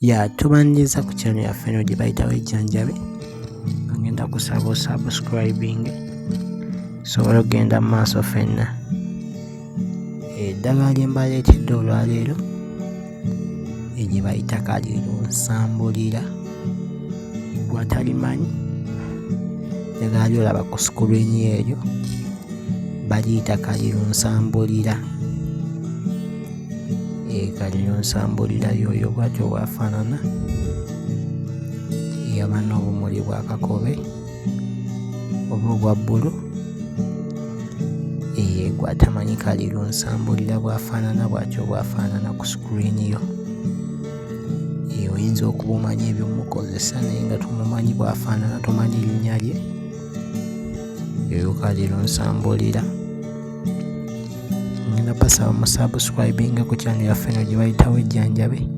Tubaniriza ku channel yaffe eno gye bayita Wejjanjabe, nga ngenda kusaba osubscribing tusobole okugenda mu maaso ffenna. Eddagala lye mbaleetedde olwaleero gye bayita kalirunsambulira, gw'atalimanyi eddagala ly'olaba ku sikuriini eryo baliyita kalirunsambulira. Kalirunsambulira y'oyo bw'atyo bw'afaanana, yaba n'obumuli bwa kakobe oba obwa bbulu. Gw'atamanyi kalirunsambulira bw'afaanana bw'atyo bw'afaanana ku sikuriini yo. Oyinza okuba omanyi eby'omukozesa naye nga tomumanyi bw'afaanana, tomanyi linnya lye, eyo kalirunsambulira. Ngenda basaba mu subscribing ku channel yaffe eno gye bayita Wejjanjabe.